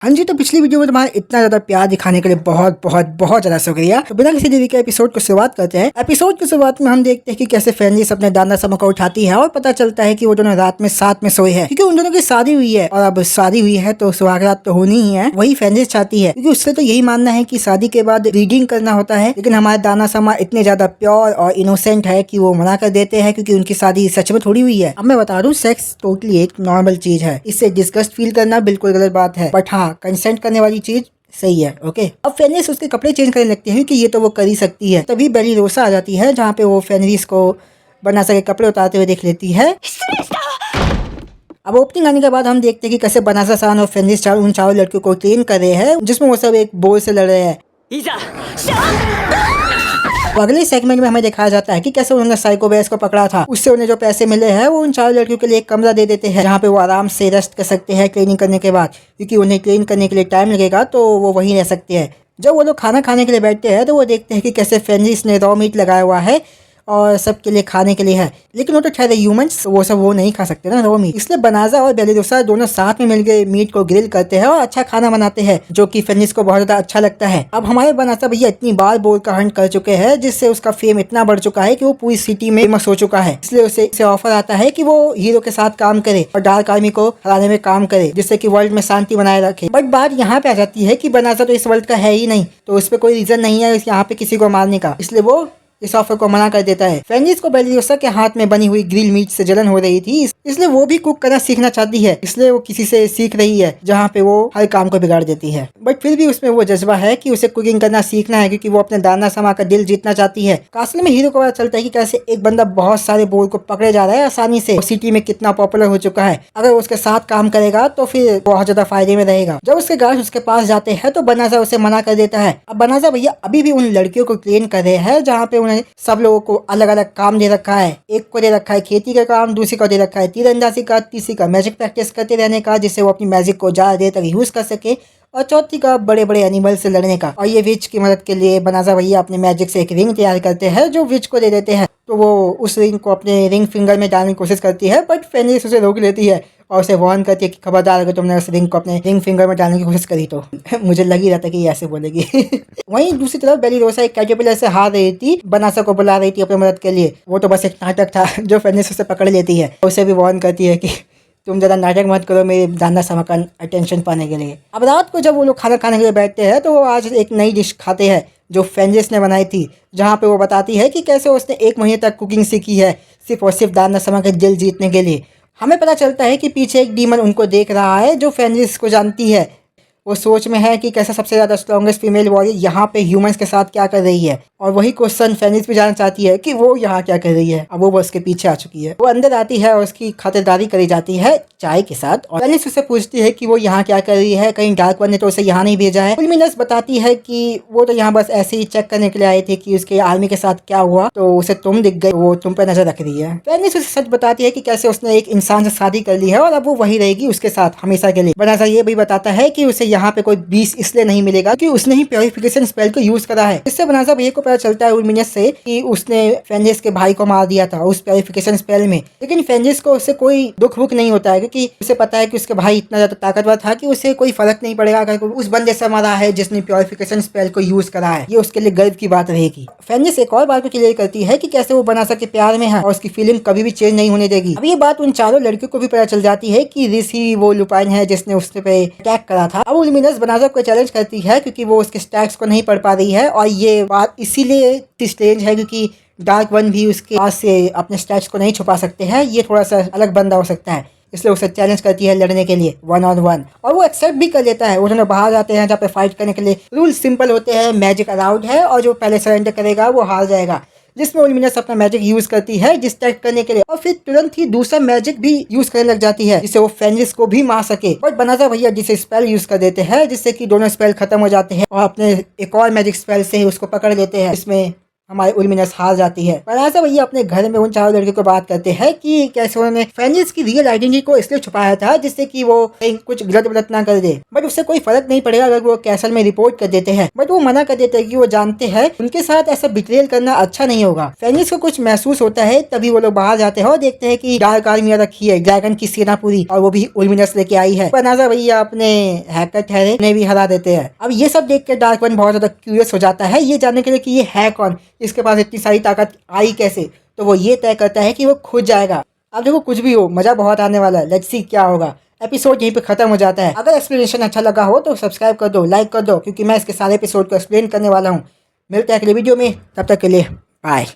हाँ जी, तो पिछली वीडियो में तुम्हारा इतना ज़्यादा प्यार दिखाने के लिए बहुत बहुत बहुत ज़्यादा शुक्रिया। तो बिना किसी देरी के एपिसोड को शुरुआत करते हैं। एपिसोड की शुरुआत में हम देखते हैं कि कैसे फेनरिस अपने दाना समूह को उठाती है और पता चलता है कि वो दोनों रात में साथ में सोए हैं, क्योंकि उन दोनों की शादी हुई है और अब शादी हुई है तो सुहागरात तो होनी ही है, वही फेनरिस चाहती है, क्योंकि उससे तो यही मानना है कि शादी के बाद रीडिंग करना होता है। लेकिन हमारे दाना समा इतने ज़्यादा प्योर और इनोसेंट है कि वो मना कर देते हैं, क्योंकि उनकी शादी सच में थोड़ी हुई है। अब मैं बता दूं, सेक्स टोटली एक नॉर्मल चीज है, इससे डिस्गस्ट फील करना बिल्कुल गलत बात है, बट हाँ कंसेंट करने वाली चीज सही है। ओके, अब फेनरिस उसके कपड़े चेंज करने लगती है कि ये तो वो कर ही सकती है। तभी बेलिरोसा आ जाती है, जहाँ पे वो फेनरिस को बना सके कपड़े उतारते हुए देख लेती है। अब ओपनिंग आने के बाद हम देखते हैं कि कैसे बनासा सान और फेनरिस उन चारों लड़कियों को ट्रेन कर रहे हैं, जिसमें वो सब एक बोल से लड़ रहे हैं। तो अगले सेगमेंट में हमें दिखाया जाता है कि कैसे उन्होंने साइको बेस को पकड़ा था, उससे उन्हें जो पैसे मिले हैं वो उन चारों लड़कियों के लिए एक कमरा दे देते हैं, जहाँ पे वो आराम से रेस्ट कर सकते हैं ट्रेनिंग करने के बाद, क्योंकि उन्हें ट्रेन करने के लिए टाइम लगेगा तो वो वहीं रह सकते हैं। जब वो लोग खाना खाने के लिए बैठते हैं तो वो देखते हैं कि कैसे फेनरिस ने रॉ मीट लगाया हुआ है और सबके लिए खाने के लिए है, लेकिन वो तो ठहरे ह्यूमंस, वो नहीं खा सकते ना रॉ मीट। इसलिए बनाजा और बेलिरोसा दोनों साथ में मिलकर मीट को ग्रिल करते हैं और अच्छा खाना बनाते हैं, जो कि फेनरिस को बहुत ज्यादा अच्छा लगता है। अब हमारे बनासा भैया इतनी बार बोल का हंट कर चुके हैं, जिससे उसका फेम इतना बढ़ चुका है कि वो पूरी सिटी में फेमस हो चुका है। इसलिए उसे ऑफर आता है कि वो हीरो के साथ काम करे और डार्क आर्मी को हराने में काम करे, जिससे कि वर्ल्ड में शांति बनाए रखे। बट बात यहाँ पे आ जाती है कि बनासा तो इस वर्ल्ड का है ही नहीं, तो उस पर कोई रीजन नहीं है यहाँ पे किसी को मारने का, इसलिए वो इस ऑफर को मना कर देता है। फेनरिस को बेलिरोसा के हाथ में बनी हुई ग्रिल मीट से जलन हो रही थी, इसलिए वो भी कुक करना सीखना चाहती है, इसलिए वो किसी से सीख रही है, जहाँ पे वो हर काम को बिगाड़ देती है। बट फिर भी उसमें वो जज्बा है कि उसे कुकिंग करना सीखना है, क्योंकि वो अपने दाना समा का दिल जीतना चाहती है। कासल में हीरो को पता चलता है कि कैसे एक बंदा बहुत सारे बोल को पकड़े जा रहा है आसानी से, सिटी में कितना पॉपुलर हो चुका है। अगर उसके साथ काम करेगा तो फिर बहुत ज्यादा फायदे में रहेगा। जब उसके गार्ड उसके पास जाते हैं तो बनाजा उसे मना कर देता है। अब बनाजा भैया अभी भी उन लड़कियों को ट्रेन कर रहे हैं, जहाँ पे उन्हें सब लोगों को अलग अलग काम दे रखा है। एक को दे रखा है खेती का काम, दूसरी को दे रखा है तीरंदाजी का, तीसरी का मैजिक प्रैक्टिस करते रहने का, जिससे वो अपनी मैजिक को ज्यादा देर तक यूज कर सके, और चौथी का बड़े बड़े एनिमल से लड़ने का। और ये विच की मदद के लिए बनाजा भैया अपने मैजिक से एक रिंग तैयार करते हैं, जो विच को दे देते हैं। तो वो उस रिंग को अपने रिंग फिंगर में डालने की कोशिश करती है, बट फेनरिस उसे रोक लेती है और उसे वार्न करती है कि खबरदार अगर तुमने उस रिंग को अपने रिंग फिंगर में डालने की कोशिश करी तो। मुझे लग ही रहा था कि ये ऐसे बोलेगी। वहीं दूसरी तरफ बेलिरोसा एक कैटरपिलर से हार रही थी, बनासा को बुला रही थी अपनी मदद के लिए। वो तो बस एक नाटक था जो फेनरिस उसे पकड़ लेती है, उसे भी वार्न करती है कि तुम ज़्यादा नाटक मत करो मेरे दाना समा का अटेंशन पाने के लिए। अब रात को जब वो लोग खाना खाने के लिए बैठते हैं तो वो आज एक नई डिश खाते हैं जो फेनरिस ने बनाई थी, जहाँ पे वो बताती है कि कैसे उसने 1 महीने तक कुकिंग सीखी है, सिर्फ और सिर्फ दाना समा के दिल जीतने के लिए। हमें पता चलता है कि पीछे एक डीमन उनको देख रहा है, जो फेनरिस को जानती है। वो सोच में है कि कैसे सबसे ज़्यादा स्ट्रॉन्गेस्ट फीमेल वॉरियर यहाँ पे ह्यूमंस के साथ क्या कर रही है, और वही क्वेश्चन फेनरिस भी जानना चाहती है कि वो यहाँ क्या कर रही है। अब वो उसके पीछे आ चुकी है। वो अंदर आती है और उसकी खातिरदारी करी जाती है चाय के साथ, और फेनरिस उससे पूछती है कि वो यहाँ क्या कर रही है, कहीं डार्क वन ने तो उसे यहाँ नहीं भेजा है। लुमिनस बताती है कि वो तो यहाँ बस ऐसे ही चेक करने के लिए आई थी कि उसके आर्मी के साथ क्या हुआ, तो उसे तुम दिख गई, वो तुम पर नजर रख रही है। फेनरिस उसे सच बताती है कि कैसे उसने एक इंसान से शादी कर ली है और अब वो वही रहेगी उसके साथ हमेशा के लिए। बनासा ये भी बताता है कि उसे यहाँ पे कोई बीस इसलिए नहीं मिलेगा कि उसने ही प्योरिफिकेशन स्पेल को यूज करा है। इससे बनासा भैया को पता चलता है लुमिनस से कि उसने फेनरिस के भाई को मार दिया था उस प्योरिफिकेशन स्पेल में। लेकिन फेनरिस को उससे कोई दुख भुख नहीं होता है, क्योंकि उसे पता है कि उसके भाई इतना ज्यादा ताकतवर था कि उसे कोई फर्क नहीं पड़ेगा अगर उस बंदे से मारा है जिसने प्योरिफिकेशन स्पेल को यूज करा है। ये उसके लिए गर्व की बात रहेगी। फेनरिस एक और बात को क्लियर करती है कि कैसे वो बनासा के प्यार में है और उसकी फीलिंग कभी भी चेंज नहीं होने देगी। अब ये बात उन चारों लड़कियों को भी पता चल जाती है कि रिस ही वो लुपाइन है जिसने उसके पे अटैक करा था। अब लुमिनस बनासा को चैलेंज करती है क्योंकि वो उसके स्टैट्स को नहीं पढ़ पा रही है, और ये बात इसीलिए स्ट्रेंज है क्योंकि डार्क वन भी उसके पास से अपने स्टैट्स को नहीं छुपा सकते हैं। ये थोड़ा सा अलग बंदा हो सकता है, इसलिए उसे चैलेंज करती है लड़ने के लिए 1-on-1, और वो एक्सेप्ट भी कर लेता है। वो दोनों बाहर जाते हैं जहाँ पे फाइट करने के लिए। रूल सिंपल होते हैं, मैजिक अलाउड है और जो पहले सरेंडर करेगा वो हार जाएगा, जिसमें लुमिनस अपना मैजिक यूज करती है डिस्ट्रैक्ट करने के लिए, और फिर तुरंत ही दूसरा मैजिक भी यूज करने लग जाती है जिससे वो फेनरिस को भी मार सके। बट बनासा भैया जिसे स्पेल यूज कर देते हैं, जिससे कि दोनों स्पेल खत्म हो जाते हैं, और अपने एक और मैजिक स्पेल से ही उसको पकड़ लेते हैं, इसमें हमारे उलमिनस हार जाती है। पर ऐसा भैया अपने घर में उन चारों लड़कियों को बात करते हैं कि कैसे उन्होंने फेनिक्स की रियल आइडेंटिटी को इसलिए छुपाया था जिससे कि वो कहीं कुछ गलत ना कर दे, बट उससे कोई फर्क नहीं पड़ेगा अगर वो कैसल में रिपोर्ट कर देते हैं। बट वो मना कर देते हैं कि वो जानते हैं उनके साथ ऐसा बिट्रेल करना अच्छा नहीं होगा। फेनिक्स को कुछ महसूस होता है, तभी वो लोग बाहर जाते हैं और देखते हैं कि डार्क आर्मी रखी है, ड्रैगन की सेना पूरी, और वो भी उलमिनस लेके आई है। पर नाजा भैया अपने हैकर ठहरे उन्हें भी हरा देते हैं। अब ये सब देख के डार्क वन बहुत ज्यादा क्यूरियस हो जाता है ये जानने के लिए कि ये है कौन, इसके पास इतनी सारी ताकत आई कैसे। तो वो ये तय करता है कि वो खुद जाएगा। अब देखो कुछ भी हो, मजा बहुत आने वाला है, लेट्स सी क्या होगा। एपिसोड यहीं पे खत्म हो जाता है। अगर एक्सप्लेनेशन अच्छा लगा हो तो सब्सक्राइब कर दो, लाइक कर दो, क्योंकि मैं इसके सारे एपिसोड को एक्सप्लेन करने वाला हूँ। मिलते हैं अगले वीडियो में, तब तक के लिए बाय।